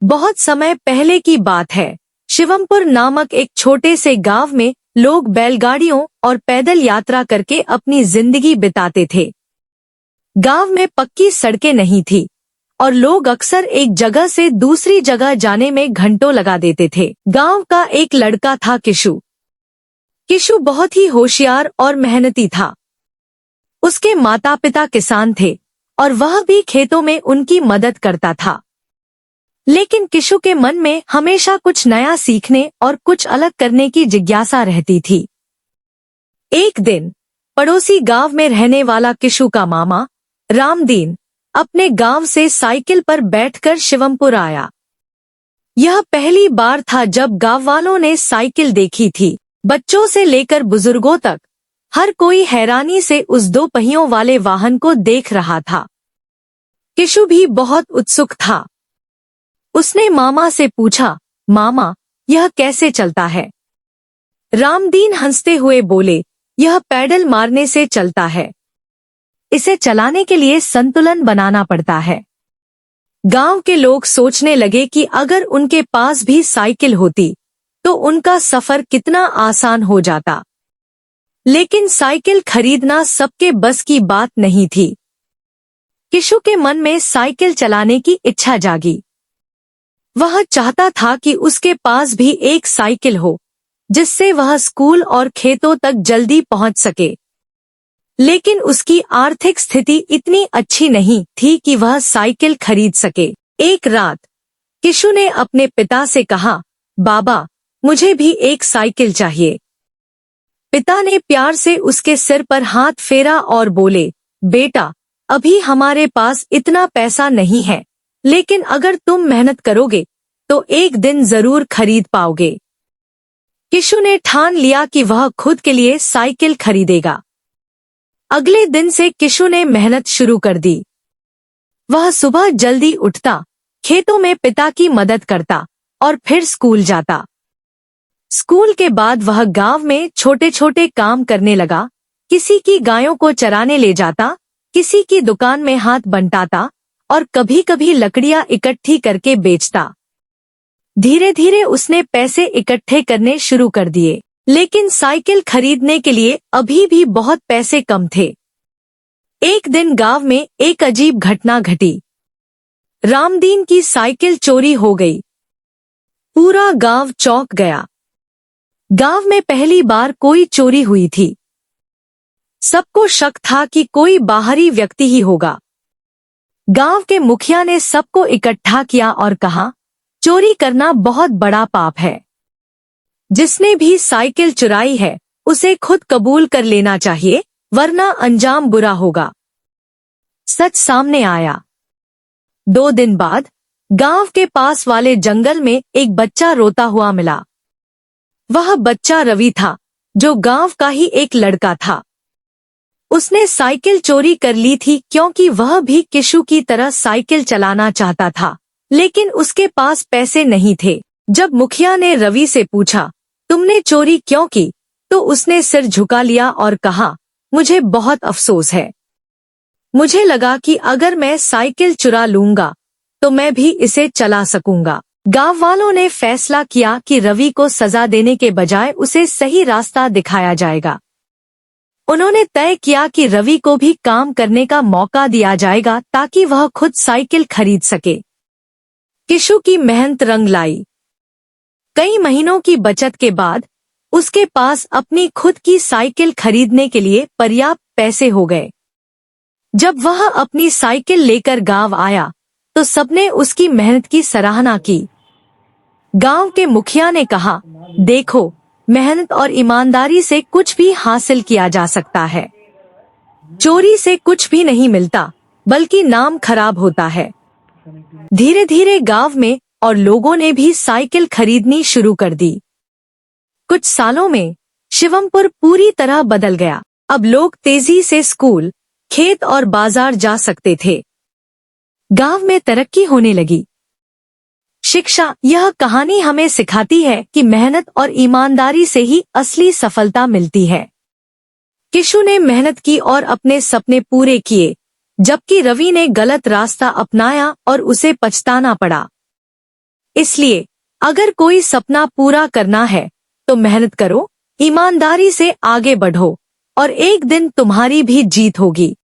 बहुत समय पहले की बात है। शिवमपुर नामक एक छोटे से गांव में लोग बैलगाड़ियों और पैदल यात्रा करके अपनी जिंदगी बिताते थे। गांव में पक्की सड़कें नहीं थी और लोग अक्सर एक जगह से दूसरी जगह जाने में घंटों लगा देते थे। गांव का एक लड़का था किशु। किशु बहुत ही होशियार और मेहनती था। उसके माता पिता किसान थे और वह भी खेतों में उनकी मदद करता था। लेकिन किशु के मन में हमेशा कुछ नया सीखने और कुछ अलग करने की जिज्ञासा रहती थी। एक दिन पड़ोसी गांव में रहने वाला किशु का मामा रामदीन अपने गांव से साइकिल पर बैठकर शिवमपुर आया। यह पहली बार था जब गांव वालों ने साइकिल देखी थी। बच्चों से लेकर बुजुर्गों तक हर कोई हैरानी से उस 2 पहियों वाले वाहन को देख रहा था। किशु भी बहुत उत्सुक था। उसने मामा से पूछा, मामा, यह कैसे चलता है? रामदीन हंसते हुए बोले, यह पैडल मारने से चलता है। इसे चलाने के लिए संतुलन बनाना पड़ता है। गांव के लोग सोचने लगे कि अगर उनके पास भी साइकिल होती तो उनका सफर कितना आसान हो जाता। लेकिन साइकिल खरीदना सबके बस की बात नहीं थी। किशु के मन में साइकिल चलाने की इच्छा जागी। वह चाहता था कि उसके पास भी एक साइकिल हो जिससे वह स्कूल और खेतों तक जल्दी पहुंच सके। लेकिन उसकी आर्थिक स्थिति इतनी अच्छी नहीं थी कि वह साइकिल खरीद सके। एक रात किशु ने अपने पिता से कहा, बाबा, मुझे भी एक साइकिल चाहिए। पिता ने प्यार से उसके सिर पर हाथ फेरा और बोले, बेटा, अभी हमारे पास इतना पैसा नहीं है, लेकिन अगर तुम मेहनत करोगे तो एक दिन जरूर खरीद पाओगे। किशु ने ठान लिया कि वह खुद के लिए साइकिल खरीदेगा। अगले दिन से किशु ने मेहनत शुरू कर दी। वह सुबह जल्दी उठता, खेतों में पिता की मदद करता और फिर स्कूल जाता। स्कूल के बाद वह गांव में छोटे छोटे काम करने लगा। किसी की गायों को चराने ले जाता, किसी की दुकान में हाथ बंटाता और कभी कभी लकड़ियां इकट्ठी करके बेचता। धीरे धीरे उसने पैसे इकट्ठे करने शुरू कर दिए, लेकिन साइकिल खरीदने के लिए अभी भी बहुत पैसे कम थे। एक दिन गांव में एक अजीब घटना घटी। रामदीन की साइकिल चोरी हो गई। पूरा गांव चौंक गया। गांव में पहली बार कोई चोरी हुई थी। सबको शक था कि कोई बाहरी व्यक्ति ही होगा। गांव के मुखिया ने सबको इकट्ठा किया और कहा, चोरी करना बहुत बड़ा पाप है। जिसने भी साइकिल चुराई है उसे खुद कबूल कर लेना चाहिए, वरना अंजाम बुरा होगा। सच सामने आया। 2 दिन बाद गांव के पास वाले जंगल में एक बच्चा रोता हुआ मिला। वह बच्चा रवि था, जो गांव का ही एक लड़का था। उसने साइकिल चोरी कर ली थी क्योंकि वह भी किशु की तरह साइकिल चलाना चाहता था, लेकिन उसके पास पैसे नहीं थे। जब मुखिया ने रवि से पूछा, तुमने चोरी क्यों की, तो उसने सिर झुका लिया और कहा, मुझे बहुत अफसोस है। मुझे लगा कि अगर मैं साइकिल चुरा लूंगा तो मैं भी इसे चला सकूंगा। गांव वालों ने फैसला किया कि रवि को सजा देने के बजाय उसे सही रास्ता दिखाया जाएगा। उन्होंने तय किया कि रवि को भी काम करने का मौका दिया जाएगा ताकि वह खुद साइकिल खरीद सके। किशु की मेहनत रंग लाई। कई महीनों की बचत के बाद उसके पास अपनी खुद की साइकिल खरीदने के लिए पर्याप्त पैसे हो गए। जब वह अपनी साइकिल लेकर गांव आया तो सबने उसकी मेहनत की सराहना की। गांव के मुखिया ने कहा, देखो, मेहनत और ईमानदारी से कुछ भी हासिल किया जा सकता है। चोरी से कुछ भी नहीं मिलता, बल्कि नाम खराब होता है। धीरे धीरे गांव में और लोगों ने भी साइकिल खरीदनी शुरू कर दी। कुछ सालों में शिवमपुर पूरी तरह बदल गया। अब लोग तेजी से स्कूल, खेत और बाजार जा सकते थे। गांव में तरक्की होने लगी। शिक्षा, यह कहानी हमें सिखाती है कि मेहनत और ईमानदारी से ही असली सफलता मिलती है। किशु ने मेहनत की और अपने सपने पूरे किए, जबकि रवि ने गलत रास्ता अपनाया और उसे पछताना पड़ा। इसलिए अगर कोई सपना पूरा करना है तो मेहनत करो, ईमानदारी से आगे बढ़ो और एक दिन तुम्हारी भी जीत होगी।